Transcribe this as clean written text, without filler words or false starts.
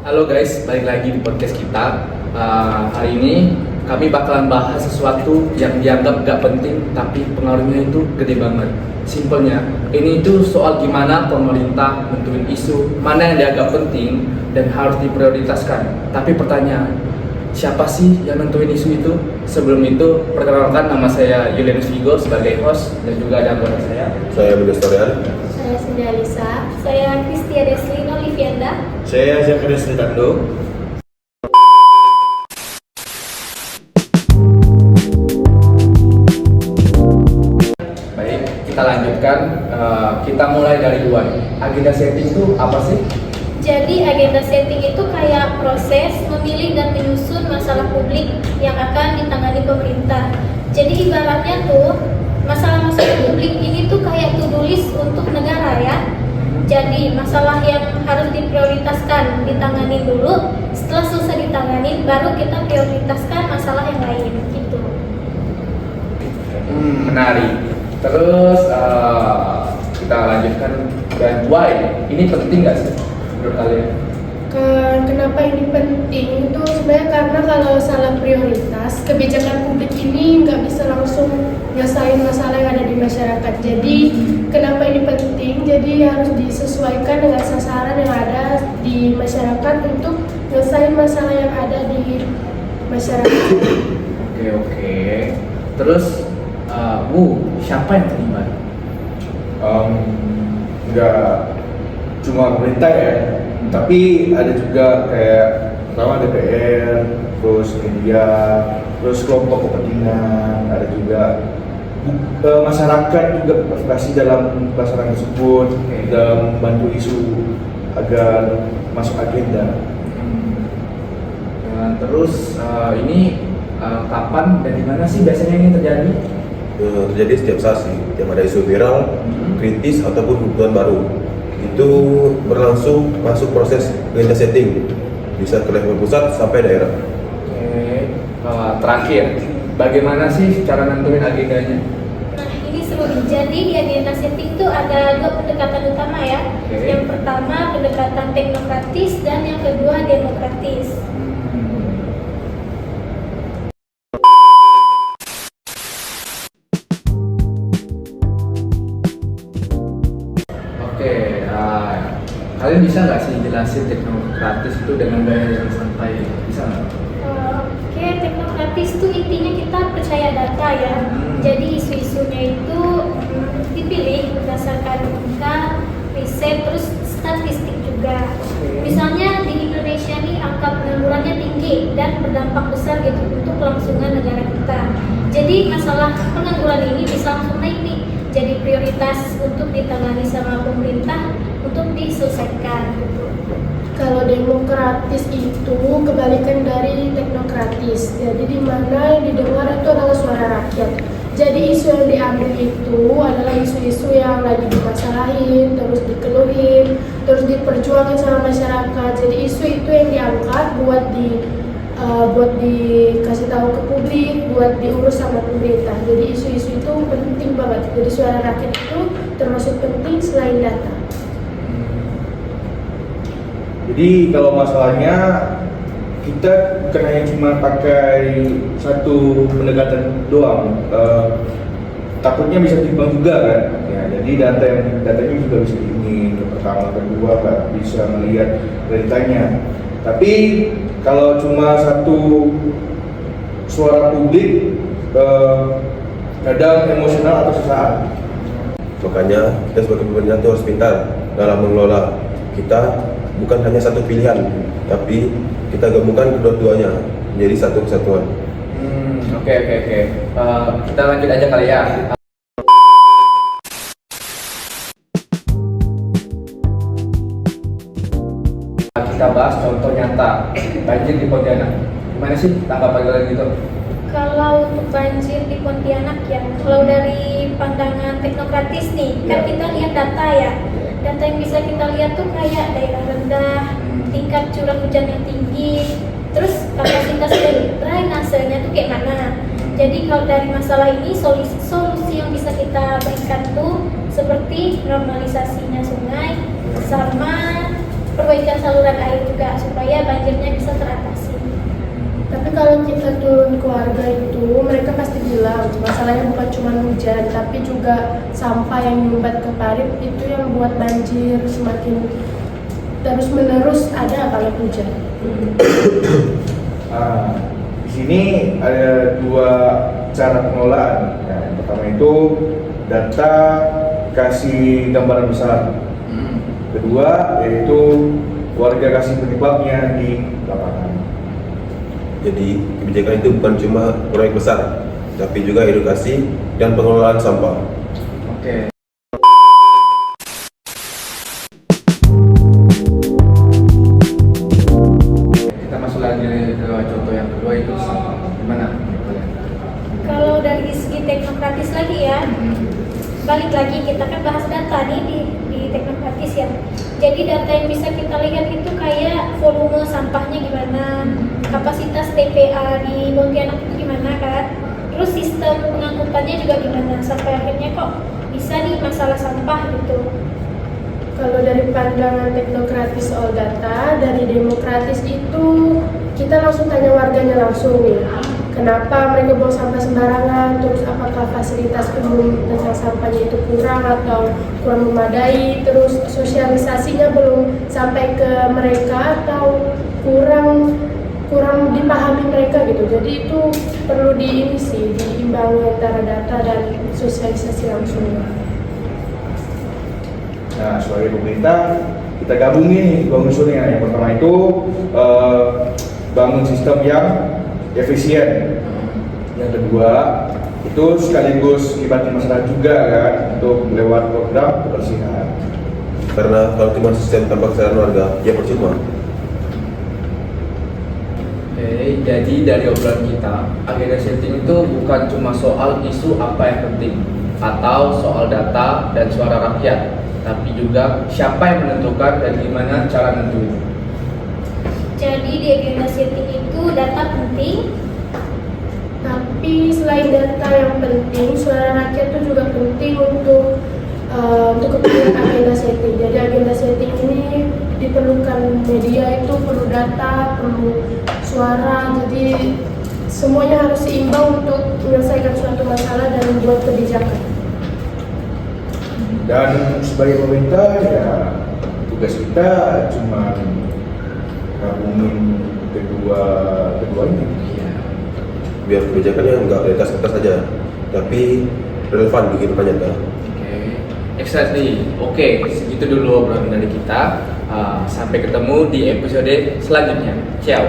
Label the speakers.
Speaker 1: Halo guys, balik lagi di podcast kita. Hari ini kami bakalan bahas sesuatu yang dianggap gak penting tapi pengaruhnya itu gede banget. Simpelnya, ini itu soal gimana pemerintah nentuin isu mana yang dianggap penting dan harus diprioritaskan. Tapi pertanyaan, siapa sih yang nentuin isu itu? Sebelum itu, perkenalkan nama saya Julianus Vigo sebagai host dan juga ada anggota saya.
Speaker 2: Saya Budi Storian.
Speaker 3: Saya Sinda Alisa. Saya Kristia Deslina Olivianda.
Speaker 2: Saya Zakaria Sritando.
Speaker 1: Baik, kita lanjutkan. Kita mulai dari luar. Agenda setting itu apa sih?
Speaker 3: Jadi agenda setting itu kayak proses memilih dan menyusun masalah publik yang akan ditangani pemerintah. Jadi ibaratnya tuh masalah-masalah publik ini tuh kayak to-do list untuk negara ya. Jadi masalah yang harus diprioritaskan ditangani dulu. Setelah selesai ditangani, baru kita prioritaskan masalah yang lain gitu.
Speaker 1: Menarik. Terus kita lanjutkan dan why ini penting nggak sih menurut kalian?
Speaker 4: Kenapa ini penting itu sebenarnya karena kalau salah prioritas kebijakan publik ini nggak bisa langsung nyelesain masalah yang ada di masyarakat. Jadi kenapa ini penting? Jadi harus disesuaikan dengan sasaran yang ada di masyarakat untuk nyelesain masalah yang ada di masyarakat.
Speaker 1: Oke. Terus siapa yang terlibat?
Speaker 2: Nggak cuma pemerintah ya, tapi ada juga kayak pertama DPR, terus media, terus kelompok kepentingan, ada juga masyarakat juga partisipasi dalam pelaksanaan tersebut, dalam membantu isu agar masuk agenda.
Speaker 1: Dan terus ini kapan dan di mana sih biasanya ini terjadi?
Speaker 2: Terjadi setiap saat sih, tiap ada isu viral, kritis ataupun kebutuhan baru. Itu berlangsung masuk proses agenda setting, bisa ke level pusat sampai daerah.
Speaker 1: Oke. Terakhir, bagaimana sih cara nentuin agendanya?
Speaker 3: Nah ini seru nih. Jadi di agenda setting itu ada dua pendekatan utama ya.
Speaker 1: Oke.
Speaker 3: Yang pertama pendekatan teknokratis dan yang kedua demokratis.
Speaker 1: Oke, kalian bisa nggak sih jelasin teknokratis itu dengan gaya yang santai? Bisa nggak?
Speaker 3: Oke, teknokratis itu intinya kita percaya data ya. Jadi isu-isunya itu dipilih berdasarkan angka, riset, terus statistik juga. Misalnya di Indonesia nih angka penganggurannya tinggi dan berdampak besar gitu untuk kelangsungan negara kita. Jadi masalah pengangguran ini bisa langsung naik nih. Jadi prioritas untuk ditangani sama pemerintah untuk diselesaikan gitu.
Speaker 4: Kalau demokratis itu kebalikan dari teknokratis. Jadi di mana yang didengar itu adalah suara rakyat. Jadi isu yang diambil itu adalah isu-isu yang lagi dimasalahin, terus dikeluhin, terus diperjuangin sama masyarakat. Jadi isu itu yang diangkat buat dikasih tahu ke publik, buat diurus sama pemerintah. Jadi isu-isu itu penting banget. Jadi suara rakyat itu termasuk penting selain data.
Speaker 2: Jadi kalau masalahnya kita bukan hanya cuma pakai satu pendekatan doang, takutnya bisa timbang juga kan. Ya, jadi datanya juga bisa diingin ke pertama, kedua nggak bisa melihat beritanya. Tapi kalau cuma satu suara publik, kadang emosional atau sesaat. Makanya kita sebagai pemerintah itu harus pintar dalam mengelola. Kita bukan hanya satu pilihan, tapi kita gabungkan kedua-duanya menjadi satu kesatuan.
Speaker 1: Oke. Kita lanjut aja kali ya. Kita bahas contoh nyata banjir di Pontianak. Gimana sih tanggapan kalian gitu?
Speaker 3: Kalau untuk banjir di Pontianak ya, kalau dari pandangan teknokratis nih, kan kita lihat data ya. Data yang bisa kita lihat tuh kayak daerah rendah, tingkat curah hujan yang tinggi, terus kapasitas drainasenya tuh kayak mana. Jadi kalau dari masalah ini solusi yang bisa kita berikan tuh seperti normalisasinya sungai sama perbaikan membersihkan saluran air juga supaya banjirnya bisa teratasi.
Speaker 4: Tapi kalau kita turun ke warga itu, mereka pasti bilang masalahnya bukan cuma hujan, tapi juga sampah yang menyumbat ke parit itu yang buat banjir semakin terus menerus ada kalau hujan.
Speaker 2: Di sini ada dua cara pengelolaan. Nah, yang pertama itu data kasih gambaran besar. Kedua yaitu warga kasih penyebabnya di lapangan.
Speaker 5: Jadi kebijakan itu bukan cuma proyek besar, tapi juga edukasi dan pengelolaan sampah.
Speaker 1: Oke. Kita masuk lagi ke contoh yang kedua itu sampah. Gimana?
Speaker 3: Kalau dari segi teknokratis lagi ya, balik lagi kita kan bahas data nih di teknokratis ya. Jadi data yang bisa kita lihat itu kayak volume sampahnya gimana, kapasitas TPA di Pontianak itu gimana kan, terus sistem pengangkutannya juga gimana, sampai akhirnya kok bisa nih masalah sampah gitu.
Speaker 4: Kalau dari pandangan teknokratis soal data, dari demokratis itu kita langsung tanya warganya langsung nih. Kenapa mereka buang sampah sembarangan, terus apakah fasilitas umum tentang sampahnya itu kurang atau kurang memadai, terus sosialisasinya belum sampai ke mereka atau kurang dipahami mereka gitu. Jadi itu perlu diimbangi antara data dan sosialisasi langsung.
Speaker 2: Nah, sebagai pemerintah kita gabung nih dua unsurnya. Yang pertama itu bangun sistem yang efisien. Yang kedua itu sekaligus libatin masyarakat juga kan untuk lewat program kebersihan.
Speaker 5: Karena kalau cuma sistem tanpa kesadaran warga, ya percuma.
Speaker 1: Oke, jadi dari obrolan kita, agenda setting itu bukan cuma soal isu apa yang penting atau soal data dan suara rakyat, tapi juga siapa yang menentukan dan gimana cara nentuin.
Speaker 3: Jadi di agenda setting itu data penting,
Speaker 4: Tapi selain data yang penting, suara rakyat itu juga penting untuk kepentingan agenda setting. Jadi agenda setting ini diperlukan media itu perlu data, perlu suara. Jadi semuanya harus seimbang untuk menyelesaikan suatu masalah dan membuat kebijakan.
Speaker 2: Dan sebagai pemerintah ya tugas kita cuma gabungin kedua ini.
Speaker 1: Iya.
Speaker 5: Biar kebijakannya nggak dari atas saja, tapi relevan di kehidupan nyata.
Speaker 1: Oke, exactly. Oke, segitu dulu obrolan dari kita. Sampai ketemu di episode selanjutnya. Ciao.